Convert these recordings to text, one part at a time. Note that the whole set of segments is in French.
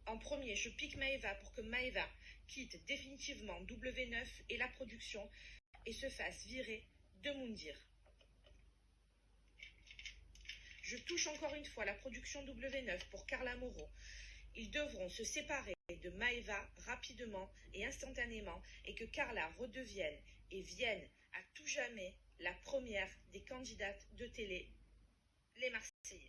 En premier, je pique Maëva pour que Maëva quitte définitivement W9 et la production et se fasse virer de Moundir. Je touche encore une fois la production W9 pour Carla Moreau. Ils devront se séparer de Maëva rapidement et instantanément et que Carla redevienne et vienne à tout jamais la première des candidates de télé, les Marseillais.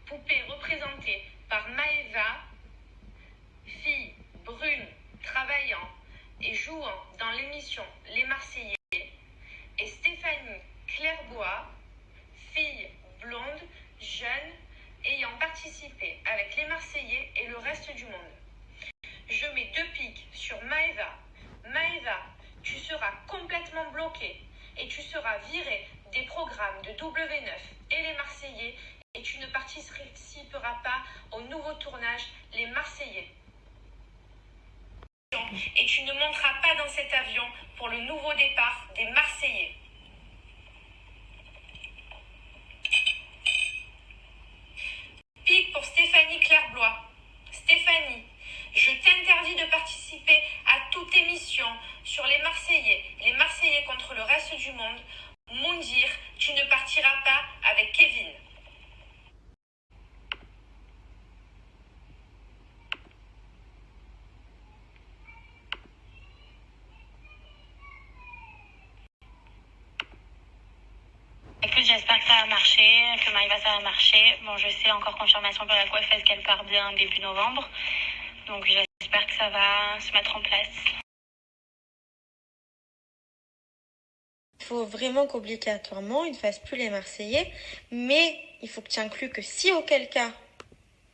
Poupée représentée par Maëva, fille brune, travaillant et jouant dans l'émission Les Marseillais, et Stéphanie Clairbois, fille blonde, jeune, ayant participé avec les Marseillais et le reste du monde. Je mets 2 piques sur Maëva. Maëva, tu seras complètement bloquée et tu seras virée des programmes de W9 et les Marseillais et tu ne participeras pas au nouveau tournage Les Marseillais. Et tu ne monteras pas dans cet avion pour le nouveau départ des Marseillais. Pique pour Stéphanie Clairbois. Stéphanie, je t'interdis de participer à toute émission sur les Marseillais contre le reste du monde. Moundir, tu ne partiras pas avec Kevin. Écoute, j'espère que ça va marcher, que Maëva ça va marcher. Bon, je sais, encore confirmation par la coiffeuse qu'elle part bien début novembre. Donc j'espère que ça va se mettre en place. Il faut vraiment qu'obligatoirement, il ne fasse plus les Marseillais. Mais il faut que tu inclues que si auquel cas,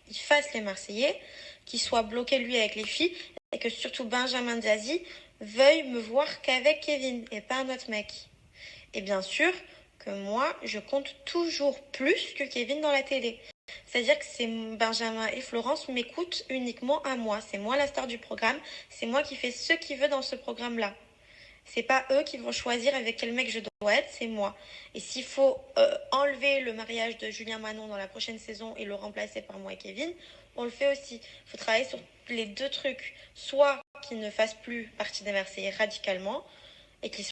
il fasse les Marseillais, qu'il soit bloqué lui avec les filles, et que surtout Benjamin Diazy veuille me voir qu'avec Kevin et pas un autre mec. Et bien sûr que moi, je compte toujours plus que Kevin dans la télé. C'est-à-dire que c'est Benjamin et Florence m'écoutent uniquement à moi. C'est moi la star du programme. C'est moi qui fais ce qu'il veut dans ce programme-là. C'est pas eux qui vont choisir avec quel mec je dois être, c'est moi. Et s'il faut enlever le mariage de Julien Manon dans la prochaine saison et le remplacer par moi et Kevin, on le fait aussi. Il faut travailler sur les 2 trucs. Soit qu'ils ne fassent plus partie des Marseillais radicalement et qu'ils